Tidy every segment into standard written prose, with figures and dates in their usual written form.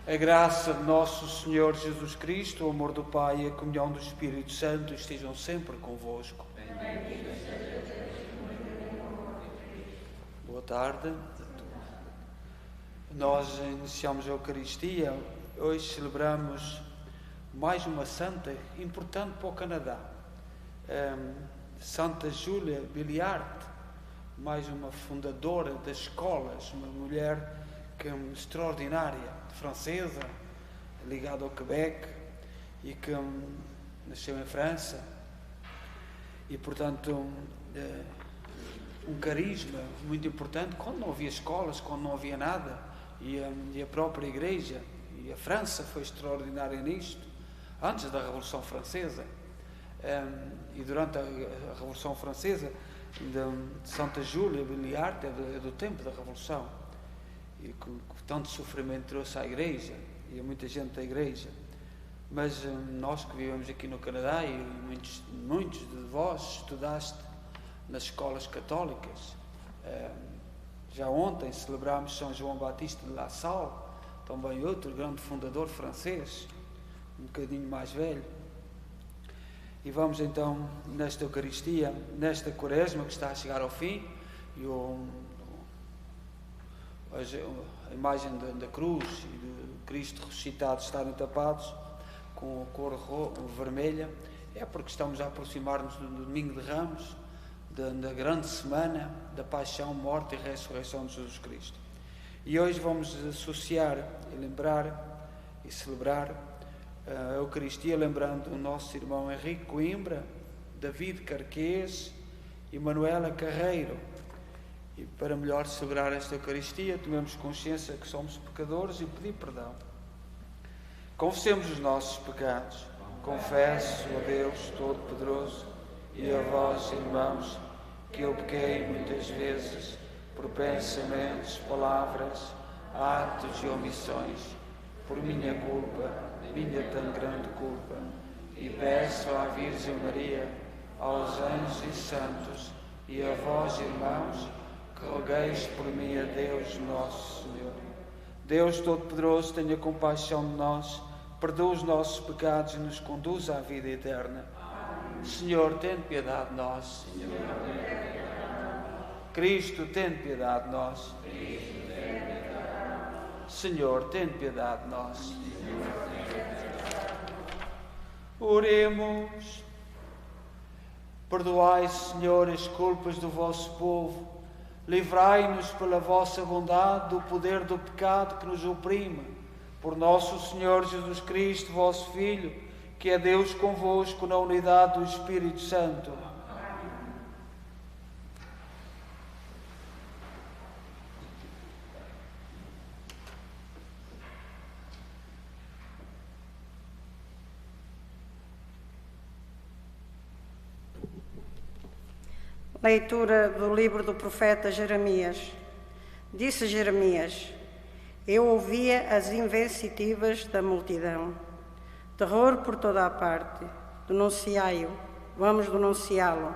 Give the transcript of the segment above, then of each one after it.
A graça de nosso Senhor Jesus Cristo, o amor do Pai e a comunhão do Espírito Santo estejam sempre convosco. Boa tarde. Nós iniciamos a Eucaristia. Hoje celebramos mais uma santa importante para o Canadá. Santa Júlia Billiard, mais uma fundadora das escolas, uma mulher extraordinária, francesa, ligada ao Quebec e que nasceu em França e, portanto, um carisma muito importante quando não havia escolas, quando não havia nada, e a própria Igreja e a França foi extraordinária nisto, antes da Revolução Francesa. E durante a Revolução Francesa, de Santa Júlia Billiard, é do tempo da Revolução, e que tanto sofrimento trouxe à Igreja e a muita gente da Igreja. Mas nós que vivemos aqui no Canadá, e muitos de vós estudaste nas escolas católicas, já ontem celebramos São João Batista de La Salle, também outro grande fundador francês, um bocadinho mais velho. E vamos então, nesta Eucaristia, nesta Quaresma que está a chegar ao fim, e a imagem da cruz e do Cristo ressuscitado estarem tapados com a cor vermelha, é porque estamos a aproximar-nos do Domingo de Ramos, da grande semana da paixão, morte e ressurreição de Jesus Cristo. E hoje vamos associar e lembrar e celebrar a Eucaristia, lembrando o nosso irmão Henrique Coimbra, David Carquês e Manuela Carreiro. E para melhor celebrar esta Eucaristia, tomemos consciência que somos pecadores e pedir perdão. Confessemos os nossos pecados. Confesso a Deus Todo-Poderoso e a vós, irmãos, que eu pequei muitas vezes, por pensamentos, palavras, atos e omissões, por minha culpa, minha tão grande culpa, e peço à Virgem Maria, aos anjos e santos, e a vós, irmãos, que rogueis por mim a Deus nosso Senhor. Deus Todo-Poderoso, tenha compaixão de nós, perdoa os nossos pecados e nos conduza à vida eterna. Senhor, tem piedade de nós. Cristo, tem piedade de nós. Senhor, tem piedade de nós. Oremos. Perdoai, Senhor, as culpas do vosso povo. Livrai-nos pela vossa bondade do poder do pecado que nos oprime. Por nosso Senhor Jesus Cristo, vosso Filho, que é Deus convosco na unidade do Espírito Santo. Leitura do livro do profeta Jeremias. Disse Jeremias: eu ouvia as invencitivas da multidão. Terror por toda a parte. Denunciai-o. Vamos denunciá-lo.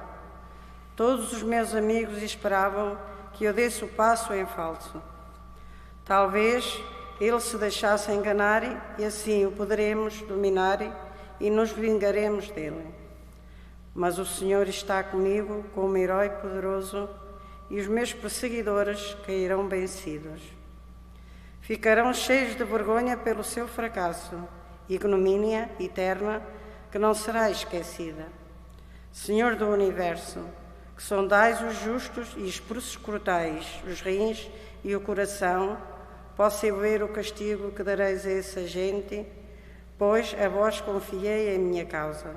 Todos os meus amigos esperavam que eu desse o passo em falso. Talvez ele se deixasse enganar e assim o poderemos dominar e nos vingaremos dele. Mas o Senhor está comigo como herói poderoso e os meus perseguidores cairão vencidos. Ficarão cheios de vergonha pelo seu fracasso, ignomínia eterna que não será esquecida. Senhor do Universo, que sondais os justos e escrutais os rins e o coração, posso eu ver o castigo que dareis a essa gente, pois a vós confiei em minha causa.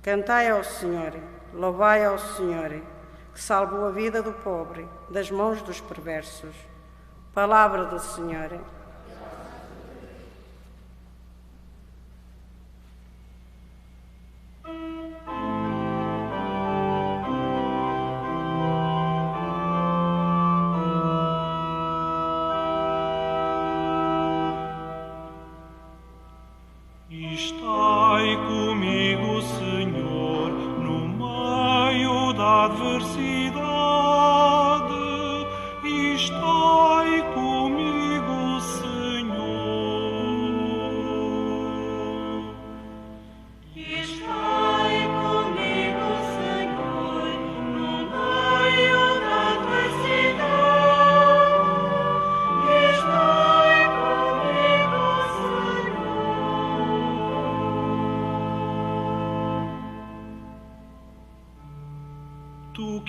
Cantai ao Senhor, louvai ao Senhor, que salvou a vida do pobre das mãos dos perversos. Palavra do Senhor. Estai comigo, Senhor, no meio da adversidade. Estai comigo, Senhor.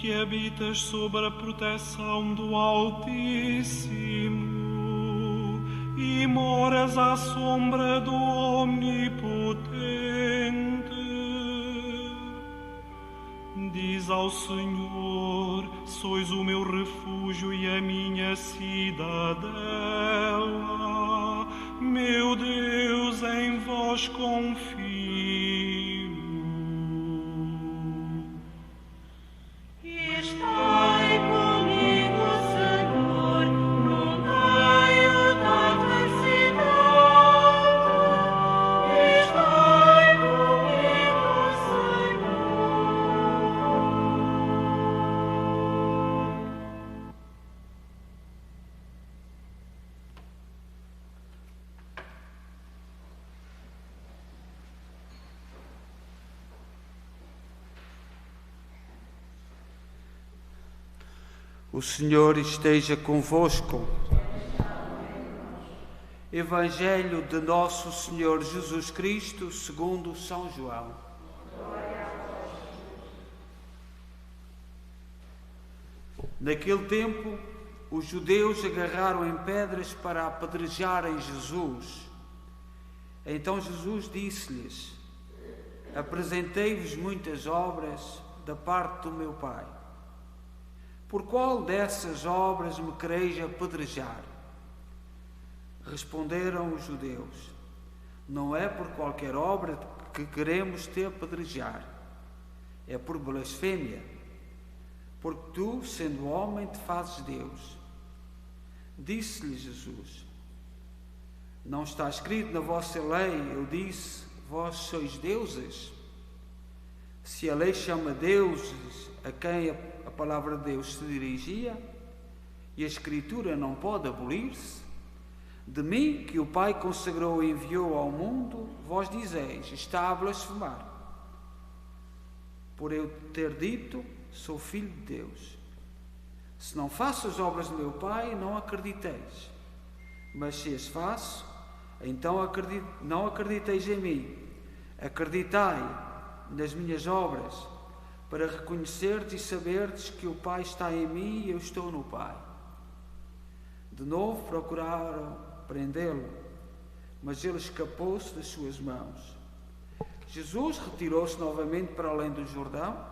que habitas sob a proteção do Altíssimo e moras à sombra do Omnipotente, diz ao Senhor: sois o meu refúgio e a minha cidadela, meu Deus, em vós confio. Estai comigo, Senhor, no meio da adversidade. Estai comigo, O Senhor esteja convosco. Evangelho de Nosso Senhor Jesus Cristo, segundo São João. Naquele tempo, os judeus agarraram em pedras para apedrejarem Jesus. Então Jesus disse-lhes: apresentei-vos muitas obras da parte do meu Pai. Por qual dessas obras me quereis apedrejar? Responderam os judeus: não é por qualquer obra que queremos te apedrejar, é por blasfêmia, porque tu, sendo homem, te fazes Deus. Disse-lhe Jesus: não está escrito na vossa lei, eu disse, vós sois deuses? Se a lei chama deuses a quem a palavra de Deus se dirigia, e a Escritura não pode abolir-se, de mim, que o Pai consagrou e enviou ao mundo, vós dizeis: está a blasfemar. Por eu ter dito, sou filho de Deus. Se não faço as obras do meu Pai, não acrediteis. Mas se as faço, então não acrediteis em mim. Acreditai nas minhas obras, para reconhecerdes e saberdes que o Pai está em mim e eu estou no Pai. De novo procuraram prendê-lo, mas ele escapou-se das suas mãos. Jesus retirou-se novamente para além do Jordão,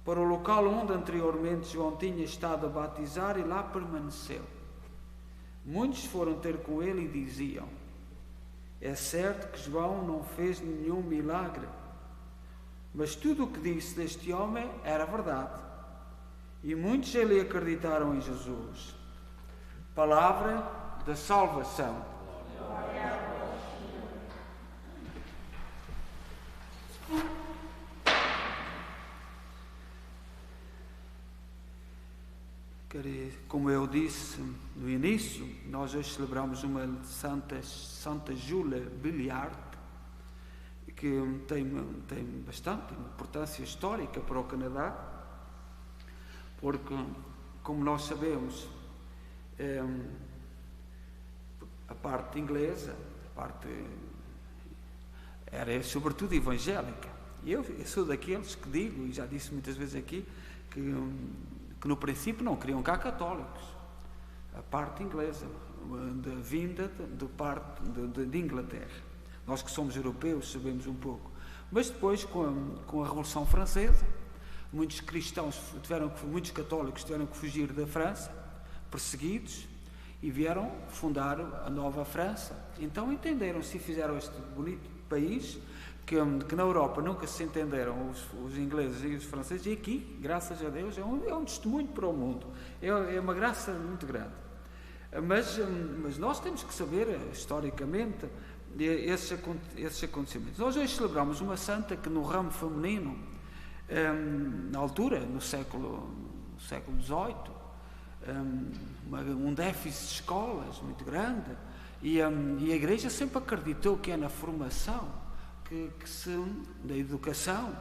para o local onde anteriormente João tinha estado a batizar, e lá permaneceu. Muitos foram ter com ele e diziam: é certo que João não fez nenhum milagre, mas tudo o que disse deste homem era verdade. E muitos lhe acreditaram em Jesus. Palavra da salvação. Como eu disse no início, nós hoje celebramos uma Santa Júlia Billiard, que tem bastante importância histórica para o Canadá, porque, como nós sabemos, a parte inglesa, era sobretudo evangélica. E eu sou daqueles que digo, e já disse muitas vezes aqui, que no princípio não queriam cá católicos. A parte inglesa, vinda de Inglaterra. Nós que somos europeus sabemos um pouco. Mas depois, com a Revolução Francesa, muitos católicos tiveram que fugir da França, perseguidos, e vieram fundar a nova França. Então entenderam-se e fizeram este bonito país, que na Europa nunca se entenderam os ingleses e os franceses, e aqui, graças a Deus, é um testemunho para o mundo. É uma graça muito grande. Mas nós temos que saber, historicamente, esses acontecimentos. Nós hoje celebramos uma santa que no ramo feminino, na altura, no século XVIII, um déficit de escolas muito grande, e a Igreja sempre acreditou que é na formação da educação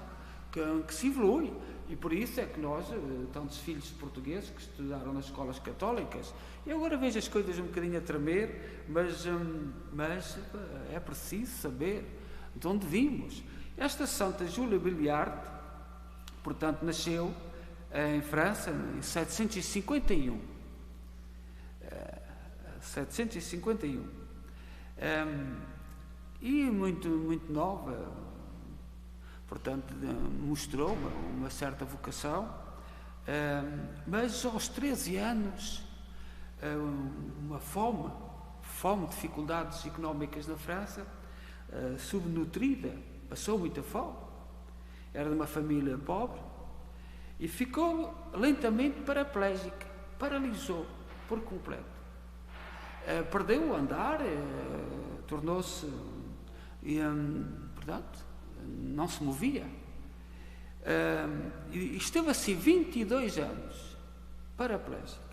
que se evolui, e por isso é que nós, tantos filhos portugueses que estudaram nas escolas católicas, e agora vejo as coisas um bocadinho a tremer, mas é preciso saber de onde vimos. Esta Santa Júlia Billiard, portanto, nasceu em França, em 751. 751. E muito, muito nova, portanto, mostrou uma certa vocação, mas aos 13 anos, uma fome, dificuldades económicas na França, subnutrida, passou muita fome, era de uma família pobre, e ficou lentamente paraplégica, paralisou por completo. Perdeu o andar, tornou-se, portanto, não se movia. E esteve assim 22 anos paraplégica.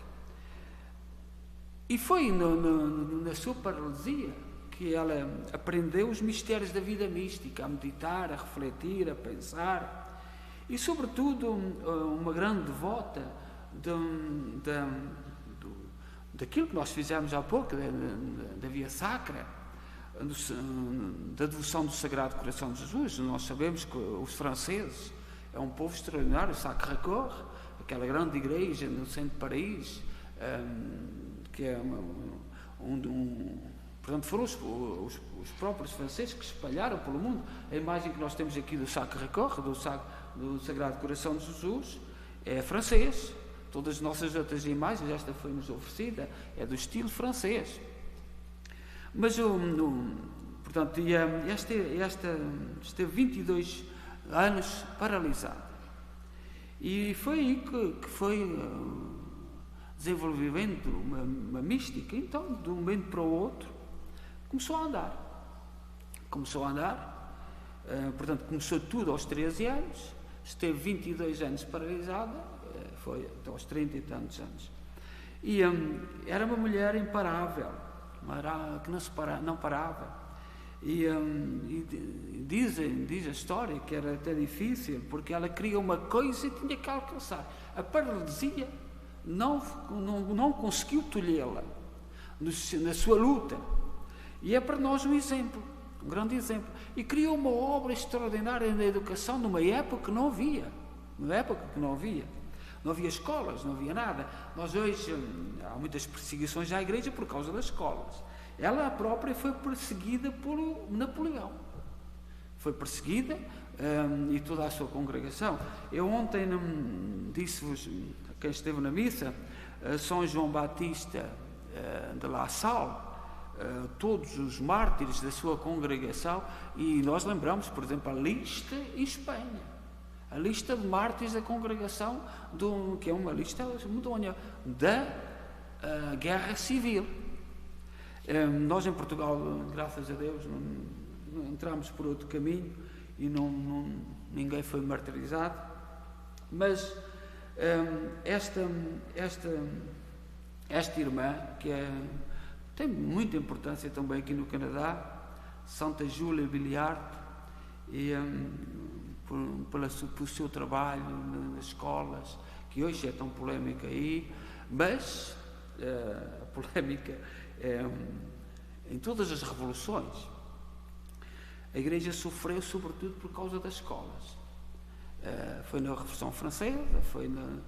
E foi na sua paralisia que ela aprendeu os mistérios da vida mística, a meditar, a refletir, a pensar, e sobretudo uma grande devota daquilo que nós fizemos há pouco, da via sacra, da devoção do Sagrado Coração de Jesus. Nós sabemos que os franceses é um povo extraordinário, Sacré-Cœur, aquela grande igreja no centro de Paris, que é portanto, foram os próprios franceses que espalharam pelo mundo. A imagem que nós temos aqui do Sacré-Cœur, do Sagrado Coração de Jesus, é francês. Todas as nossas outras imagens, esta foi-nos oferecida, é do estilo francês. Mas, portanto, esteve 22 anos paralisada. E foi aí que foi desenvolvendo uma mística. Então, de um momento para o outro, começou a andar. Portanto, começou tudo aos 13 anos, esteve 22 anos paralisada, foi até aos 30 e tantos anos. E era uma mulher imparável, que não parava. E diz a história que era até difícil, porque ela queria uma coisa e tinha que alcançar. A paralisia não conseguiu tolhê-la na sua luta. E é para nós um exemplo, um grande exemplo. E criou uma obra extraordinária na educação numa época que não havia. Não havia escolas, não havia nada. Nós hoje, há muitas perseguições à igreja por causa das escolas. Ela própria foi perseguida por Napoleão. Foi perseguida, e toda a sua congregação. Eu ontem disse-vos, a quem esteve na missa, São João Batista de La Salle, todos os mártires da sua congregação, e nós lembramos, por exemplo, a lista em Espanha. A lista de mártires da congregação, que é uma lista medonha, da Guerra Civil. Nós em Portugal, graças a Deus, não entramos por outro caminho e ninguém foi martirizado. Mas esta irmã, que tem muita importância também aqui no Canadá, Santa Júlia Billiard, e pelo seu trabalho nas escolas, que hoje é tão polémica aí, mas a polémica em todas as revoluções. A Igreja sofreu sobretudo por causa das escolas. Foi na Revolução Francesa, foi na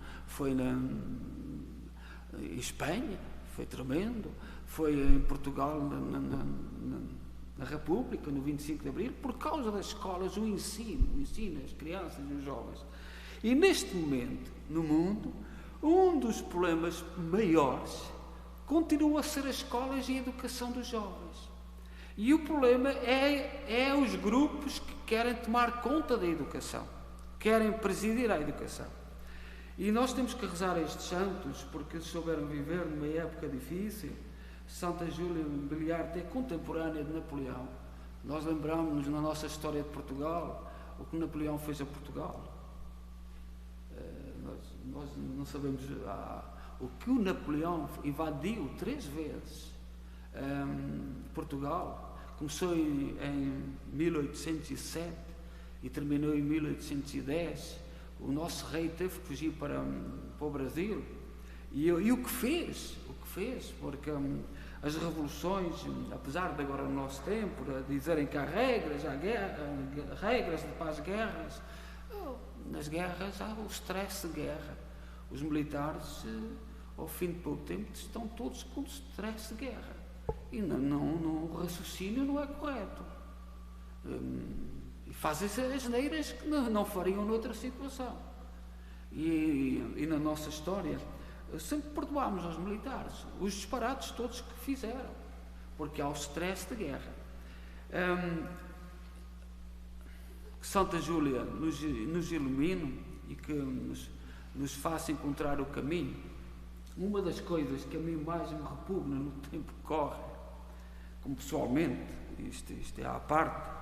Espanha, foi tremendo, foi em Portugal na República, no 25 de Abril, por causa das escolas, o ensino às crianças e aos jovens. E neste momento, no mundo, um dos problemas maiores continua a ser as escolas e a educação dos jovens. E o problema é os grupos que querem tomar conta da educação, querem presidir a educação. E nós temos que rezar a estes santos, porque souberam viver numa época difícil. Santa Júlia Billiard é contemporânea de Napoleão. Nós lembramos-nos na nossa história de Portugal o que Napoleão fez a Portugal. Nós não sabemos o que o Napoleão invadiu 3 vezes Portugal. Começou em 1807 e terminou em 1810. O nosso rei teve que fugir para o Brasil. E o que fez? Porque as revoluções, apesar de agora no nosso tempo dizerem que há regras para as guerras, nas guerras há o stress de guerra. Os militares, ao fim de pouco tempo, estão todos com stress de guerra. E o raciocínio não é correto. E fazem asneiras que não fariam noutra situação. E na nossa história, sempre perdoámos aos militares os disparates todos que fizeram, porque há o stress de guerra. Que Santa Júlia nos ilumine e que nos faça encontrar o caminho. Uma das coisas que a mim mais me repugna no tempo que corre, como pessoalmente, isto é à parte,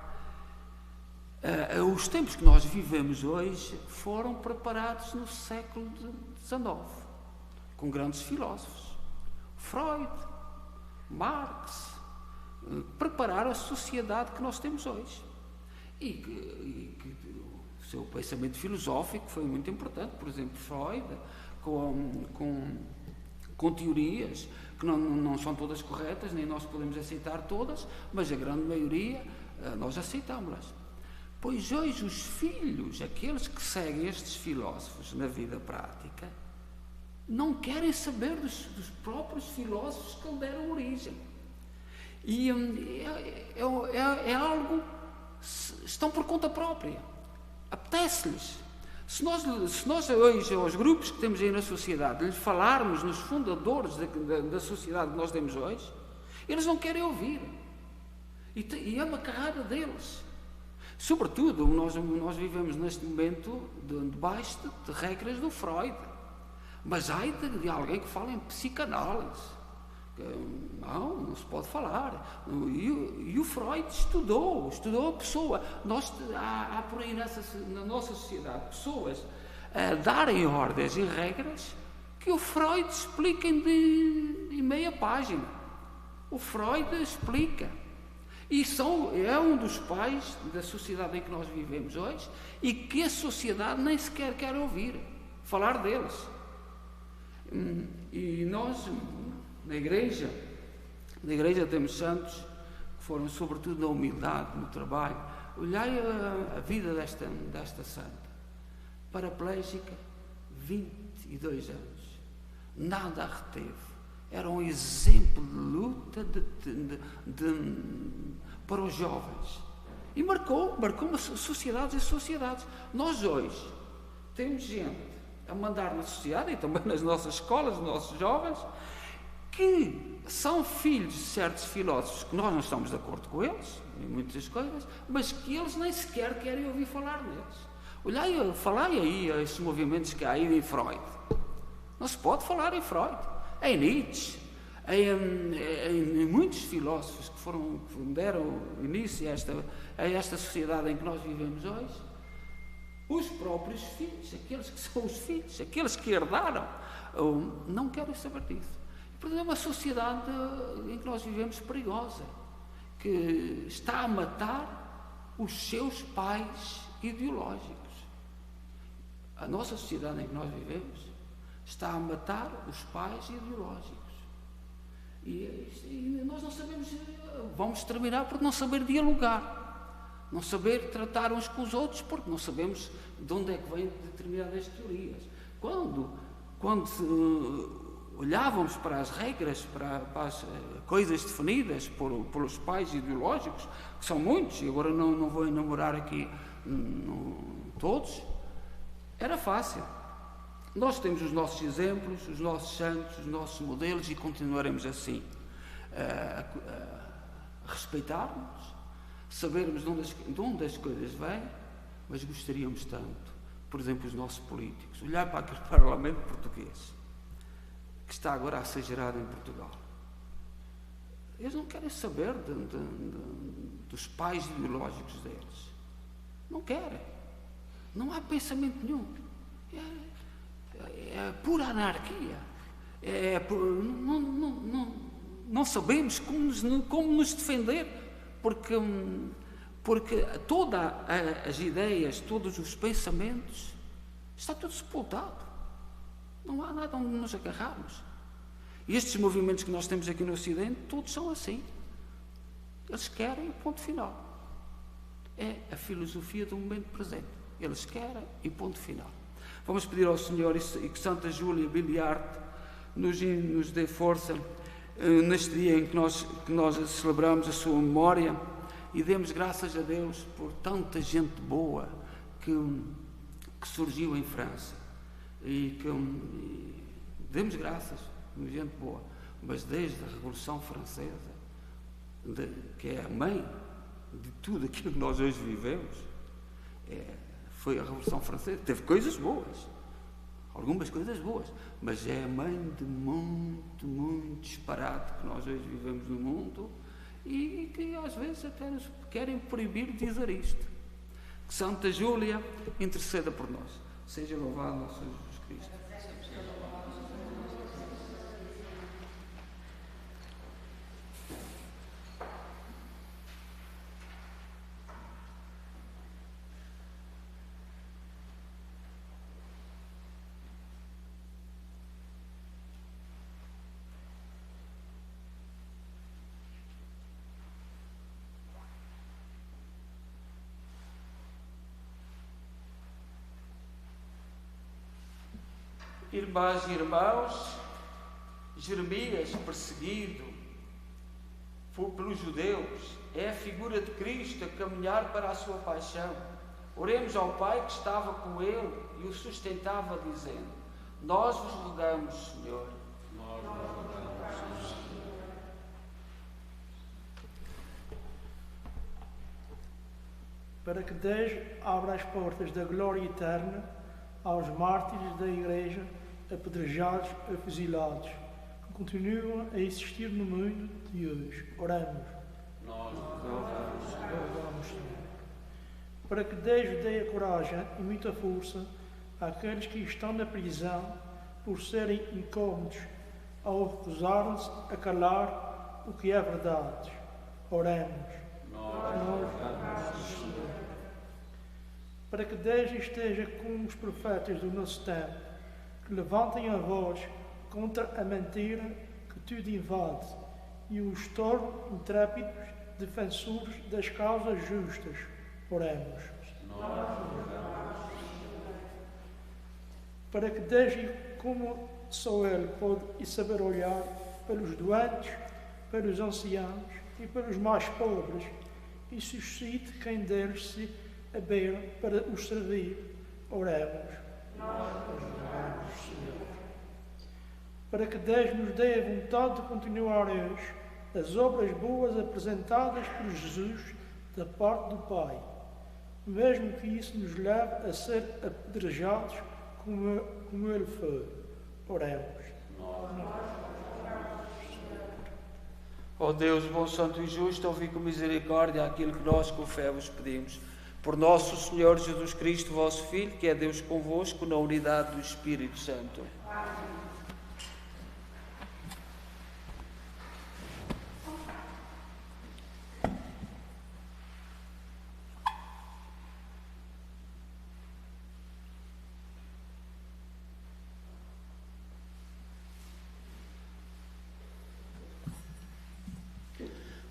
os tempos que nós vivemos hoje foram preparados no século XIX, com grandes filósofos. Freud, Marx, prepararam a sociedade que nós temos hoje. E que o seu pensamento filosófico foi muito importante. Por exemplo, Freud, com teorias que não são todas corretas, nem nós podemos aceitar todas, mas a grande maioria nós aceitamos-las. Pois hoje os filhos, aqueles que seguem estes filósofos na vida prática, não querem saber dos próprios filósofos que lhe deram origem. E é algo, estão por conta própria, apetece-lhes. Se nós hoje, aos grupos que temos aí na sociedade, lhes falarmos nos fundadores da sociedade que nós temos hoje, eles não querem ouvir. E é uma carrada deles. Sobretudo, nós vivemos neste momento debaixo de regras do Freud. Mas há de alguém que fala em psicanálise. Não se pode falar. E o Freud estudou a pessoa. Há por aí na nossa sociedade pessoas a darem ordens e regras que o Freud explica em meia página. O Freud explica. E é um dos pais da sociedade em que nós vivemos hoje e que a sociedade nem sequer quer ouvir falar deles. E nós, na igreja temos santos que foram sobretudo na humildade, no trabalho. Olhai a vida desta santa, paraplégica, 22 anos, nada a reteve. Era um exemplo de luta para os jovens. E marcou sociedades e sociedades. Nós hoje temos gente a mandar na sociedade e também nas nossas escolas, nos nossos jovens, que são filhos de certos filósofos que nós não estamos de acordo com eles, em muitas coisas, mas que eles nem sequer querem ouvir falar deles. Falai aí a esses movimentos que há aí em Freud. Não se pode falar em Freud. Em Nietzsche, em muitos filósofos que deram início a esta sociedade em que nós vivemos hoje, os próprios filhos, aqueles que são os filhos, aqueles que herdaram, não querem saber disso. Portanto, é uma sociedade em que nós vivemos perigosa, que está a matar os seus pais ideológicos. A nossa sociedade em que nós vivemos está a matar os pais ideológicos. E nós não sabemos, vamos terminar por não saber dialogar, não saber tratar uns com os outros, porque não sabemos de onde é que vêm determinadas teorias. Quando olhávamos para as regras, para as coisas definidas pelos pais ideológicos, que são muitos, e agora não vou enumerar aqui todos, era fácil. Nós temos os nossos exemplos, os nossos santos, os nossos modelos e continuaremos assim a respeitar-nos, sabermos de onde as coisas vêm, mas gostaríamos tanto, por exemplo, os nossos políticos, olhar para aquele Parlamento português que está agora a ser gerado em Portugal. Eles não querem saber dos pais ideológicos deles. Não querem. Não há pensamento nenhum. É pura anarquia. Não sabemos como nos defender, porque todas as ideias, todos os pensamentos, está tudo sepultado. Não há nada onde nos agarrarmos. E estes movimentos que nós temos aqui no Ocidente, todos são assim. Eles querem ponto final. É a filosofia do momento presente. Eles querem e ponto final. Vamos pedir ao Senhor e que Santa Júlia Biliarte nos dê força neste dia em que nós celebramos a sua memória, e demos graças a Deus por tanta gente boa que surgiu em França, e demos graças, gente boa, mas desde a Revolução Francesa, que é a mãe de tudo aquilo que nós hoje vivemos, foi a Revolução Francesa. Teve coisas boas, algumas coisas boas, mas é a mãe de muito disparate que nós hoje vivemos no mundo, e que às vezes até nos querem proibir de dizer isto. Que Santa Júlia interceda por nós. Seja louvado nosso Jesus Cristo. Irmãs e irmãos, Jeremias, perseguido pelos judeus, é a figura de Cristo a caminhar para a sua paixão. Oremos ao Pai que estava com ele e o sustentava, dizendo: nós vos rogamos, Senhor. Para que Deus abra as portas da glória eterna aos mártires da Igreja, apedrejados, afuzilados, que continuam a existir no mundo de hoje. Oramos. Nós rogamos, Senhor. Para que Deus dê a coragem e muita força àqueles que estão na prisão por serem incômodos ou recusarem-se a calar o que é verdade. Oramos. Nós rogamos, Senhor. Para que Deus esteja com os profetas do nosso tempo, que levantem a voz contra a mentira que tudo invade e os torne intrépidos defensores das causas justas. Oremos. Para que Deus, como só Ele pode saber olhar pelos doentes, pelos anciãos e pelos mais pobres, e suscite quem deles se abeira para os servir. Oremos. Para que Deus nos dê a vontade de continuar hoje as obras boas apresentadas por Jesus da parte do Pai, mesmo que isso nos leve a ser apedrejados como Ele foi. Oremos. Ó Deus, bom, santo e justo, ouvi com misericórdia aquilo que nós com fé vos pedimos. Por nosso Senhor Jesus Cristo, vosso Filho, que é Deus convosco, na unidade do Espírito Santo. Amém.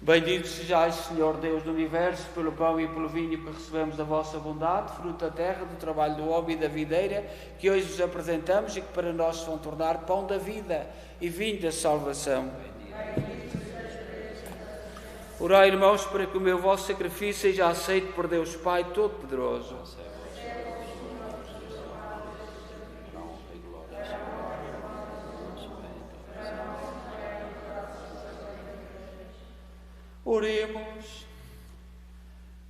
Bendito sejais, Senhor Deus do Universo, pelo pão e pelo vinho que recebemos da vossa bondade, fruto da terra, do trabalho do homem e da videira, que hoje vos apresentamos e que para nós se vão tornar pão da vida e vinho da salvação. Orai, irmãos, para que o meu vosso sacrifício seja aceito por Deus Pai Todo-Poderoso. Oremos.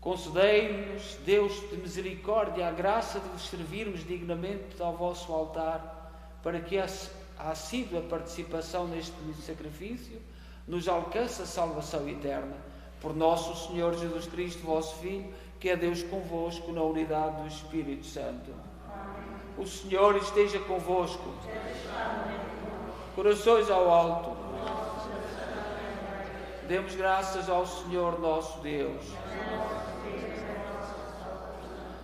Concedei-nos, Deus de misericórdia, a graça de vos servirmos dignamente ao vosso altar, para que a assídua participação neste sacrifício nos alcance a salvação eterna. Por nosso Senhor Jesus Cristo, vosso Filho, que é Deus convosco, na unidade do Espírito Santo. O Senhor esteja convosco. Corações ao alto. Demos graças ao Senhor nosso Deus.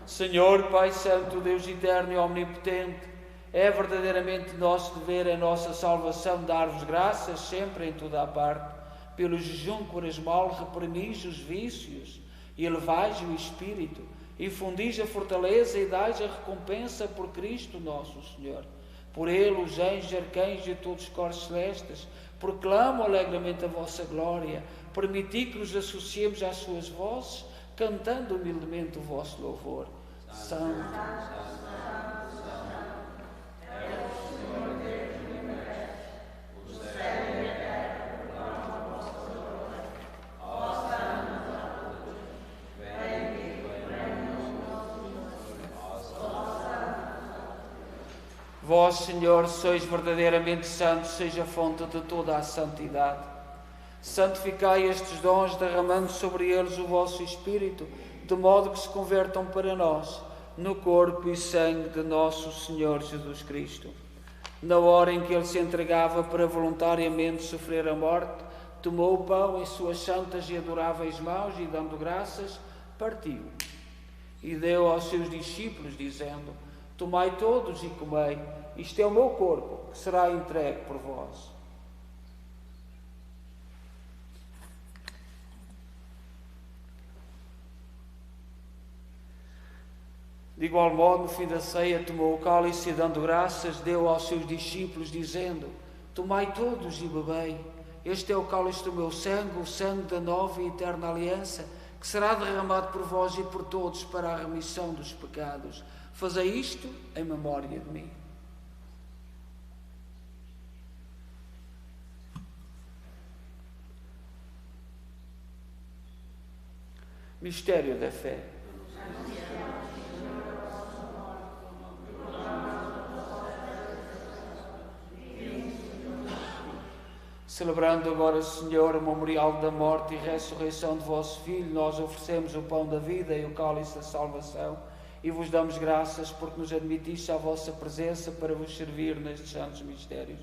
Senhor, Pai Santo, Deus eterno e omnipotente, é verdadeiramente nosso dever, a nossa salvação, dar-vos graças sempre em toda a parte, pelo jejum quaresmal repremis os vícios e elevais o espírito, Infundis a fortaleza e dais a recompensa por Cristo nosso Senhor. Por Ele, os anjos, arcanjos e todos os corpos celestes proclamam alegremente a vossa glória. Permiti que nos associemos às suas vozes, cantando humildemente o vosso louvor. Santo. Vós, Senhor, sois verdadeiramente santos, seja a fonte de toda a santidade. Santificai estes dons, derramando sobre eles o vosso Espírito, de modo que se convertam para nós, no corpo e sangue de nosso Senhor Jesus Cristo. Na hora em que Ele se entregava para voluntariamente sofrer a morte, tomou o pão em suas santas e adoráveis mãos e, dando graças, partiu. E deu aos seus discípulos, dizendo: tomai todos e comei, isto é o meu corpo, que será entregue por vós. De igual modo, no fim da ceia, tomou o cálice e, dando graças, deu aos seus discípulos, dizendo: tomai todos e bebei, este é o cálice do meu sangue, o sangue da nova e eterna aliança, que será derramado por vós e por todos para a remissão dos pecados. Fazei isto em memória de mim. Mistério da fé. Celebrando agora, Senhor, o memorial da morte e ressurreição de vosso Filho, nós oferecemos o pão da vida e o cálice da salvação e vos damos graças porque nos admitiste à vossa presença para vos servir nestes santos mistérios.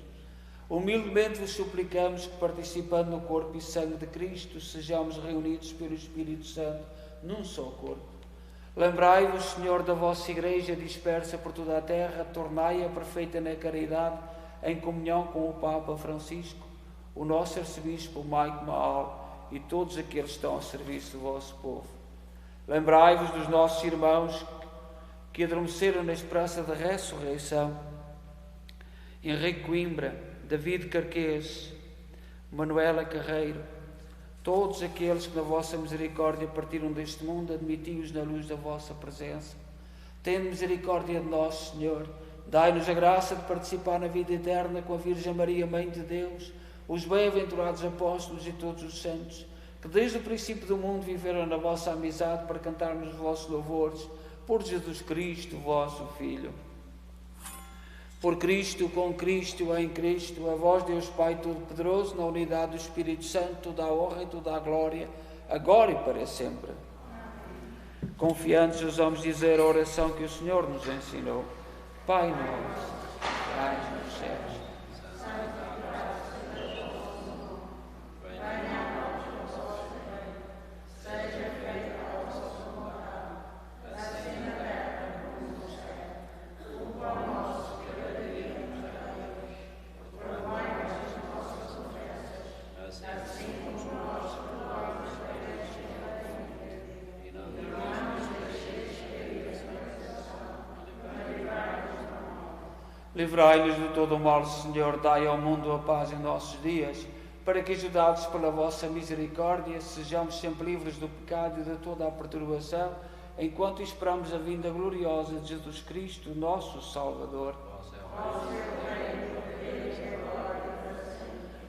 Humildemente vos suplicamos que, participando no corpo e sangue de Cristo, sejamos reunidos pelo Espírito Santo num só corpo. Lembrai-vos, Senhor, da vossa Igreja dispersa por toda a terra, tornai-a perfeita na caridade, em comunhão com o Papa Francisco, o nosso arcebispo Mike Maal e todos aqueles que estão ao serviço do vosso povo. Lembrai-vos dos nossos irmãos que adormeceram na esperança da ressurreição: Henrique Coimbra, David Carquês, Manuela Carreiro, todos aqueles que na vossa misericórdia partiram deste mundo, admiti-os na luz da vossa presença. Tende misericórdia de nós, Senhor, dai-nos a graça de participar na vida eterna com a Virgem Maria, Mãe de Deus, os bem-aventurados apóstolos e todos os santos, que desde o princípio do mundo viveram na vossa amizade para cantarmos os vossos louvores, por Jesus Cristo, vosso Filho. Por Cristo, com Cristo, em Cristo, a vós, Deus Pai Todo-Poderoso, na unidade do Espírito Santo, toda a honra e toda a glória, agora e para sempre. Confiantes, ousamos dizer a oração que o Senhor nos ensinou. Pai nosso, que estás nos céus, livrai-nos de todo o mal, Senhor, dai ao mundo a paz em nossos dias, para que, ajudados pela vossa misericórdia, sejamos sempre livres do pecado e de toda a perturbação, enquanto esperamos a vinda gloriosa de Jesus Cristo, nosso Salvador.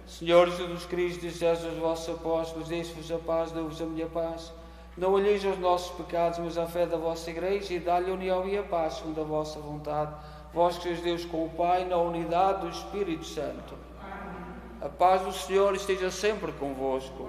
Senhor Jesus Cristo, dizes aos vossos apóstolos: deixe-vos a paz, dou-vos a minha paz. Não olheis aos nossos pecados, mas à fé da vossa Igreja, e dá-lhe a união e a paz, segundo a vossa vontade. Vós que sois Deus com o Pai, na unidade do Espírito Santo. Amém. A paz do Senhor esteja sempre convosco.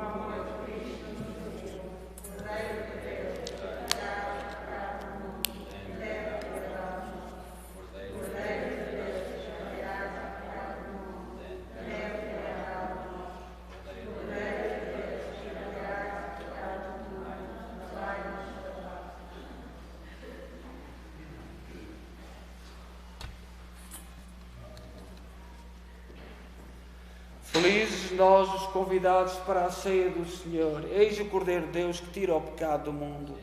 Felizes nós, os convidados para a ceia do Senhor. Eis o Cordeiro de Deus que tira o pecado do mundo.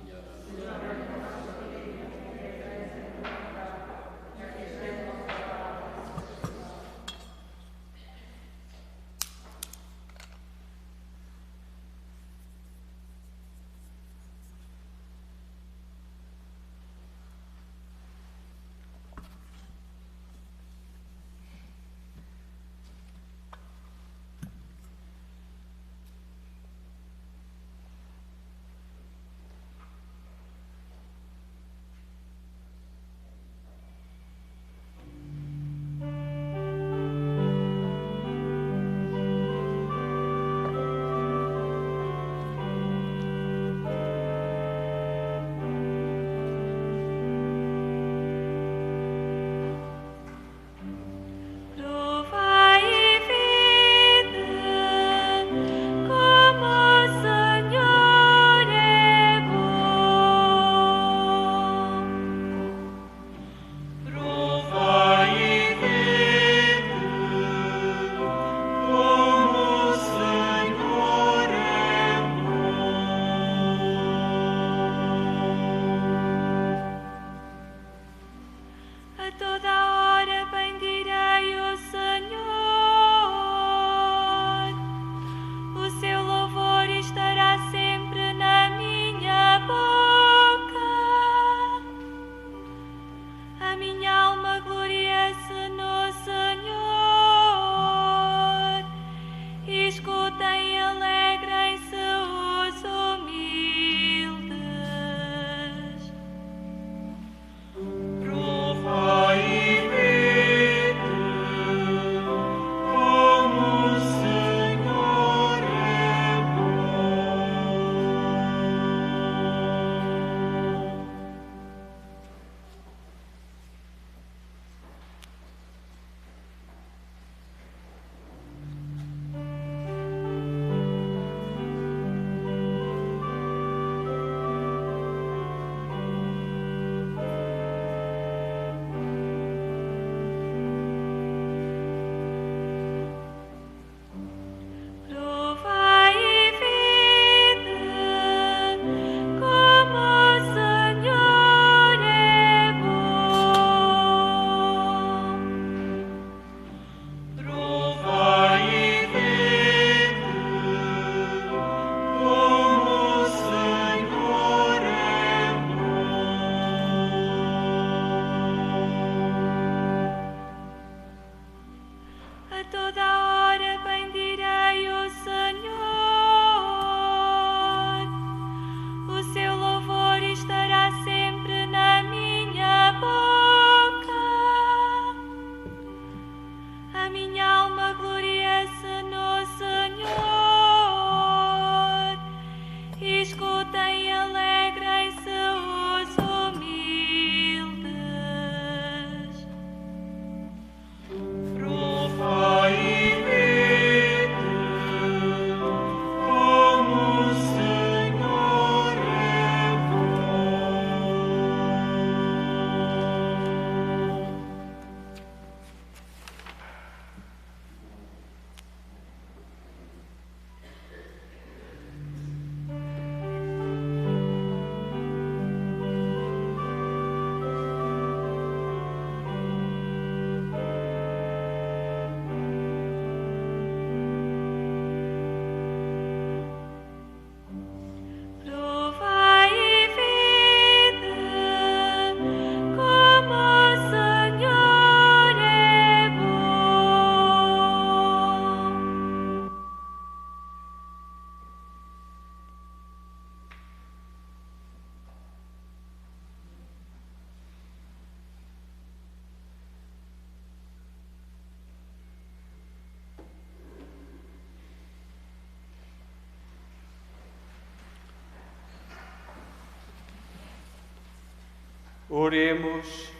Oremos.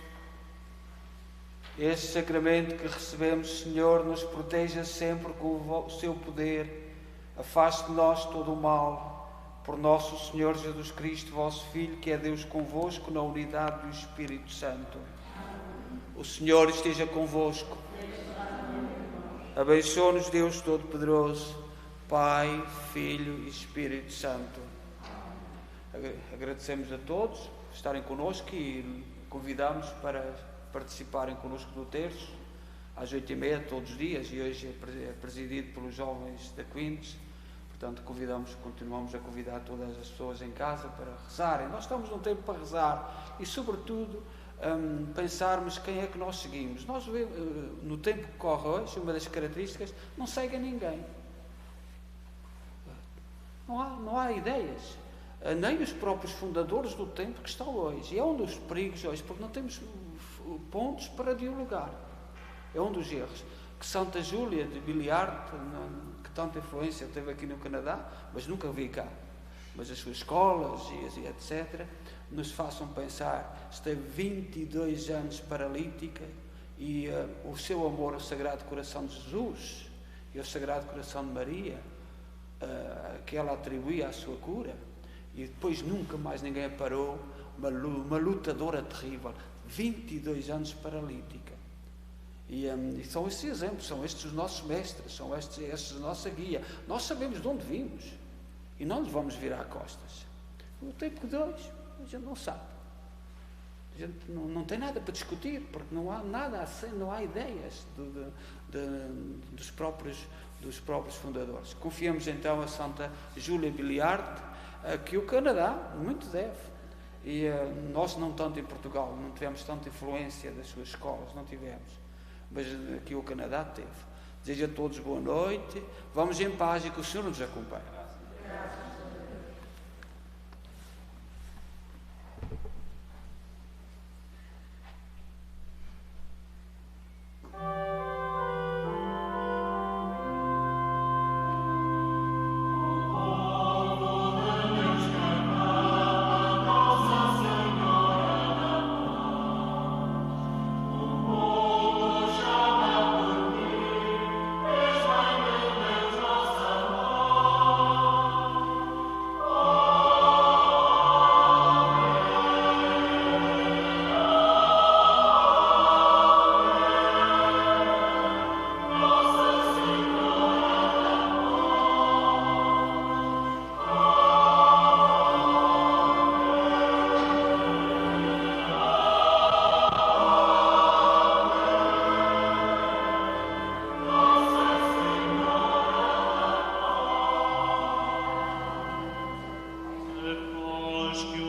Este sacramento que recebemos, Senhor, nos proteja sempre com o seu poder. Afaste de nós todo o mal. Por nosso Senhor Jesus Cristo, vosso Filho, que é Deus convosco, na unidade do Espírito Santo. O Senhor esteja convosco. Abençoe-nos Deus Todo-Poderoso, Pai, Filho e Espírito Santo. Agradecemos a todos por estarem connosco e convidamos para participarem connosco do terço, às 8h30 todos os dias, e hoje é presidido pelos jovens da Quintes. Portanto, continuamos a convidar todas as pessoas em casa para rezarem. Nós estamos num tempo para rezar e, sobretudo, pensarmos quem é que nós seguimos. Nós, no tempo que corre hoje, uma das características, não segue a ninguém. Não há ideias. Nem os próprios fundadores do tempo que estão hoje. E é um dos perigos hoje, porque não temos pontos para dialogar. É um dos erros. Que Santa Júlia de Billiard, que tanta influência teve aqui no Canadá, mas nunca vi cá. Mas as suas escolas e etc., nos façam pensar. Esteve 22 anos paralítica e o seu amor ao Sagrado Coração de Jesus e ao Sagrado Coração de Maria, que ela atribuía à sua cura, e depois nunca mais ninguém a parou, uma lutadora terrível, 22 anos paralítica. E são estes exemplos, são estes os nossos mestres, são estes a nossa guia. Nós sabemos de onde vimos e não nos vamos virar costas. O tempo de hoje, a gente não sabe. A gente não tem nada para discutir, porque não há nada assim, não há ideias dos próprios fundadores. Confiamos então a Santa Júlia Billiard, que o Canadá muito deve. E nós não tanto em Portugal, não tivemos tanta influência das suas escolas, não tivemos. Mas aqui o Canadá teve. Desejo a todos boa noite. Vamos em paz e que o Senhor nos acompanhe. Depois que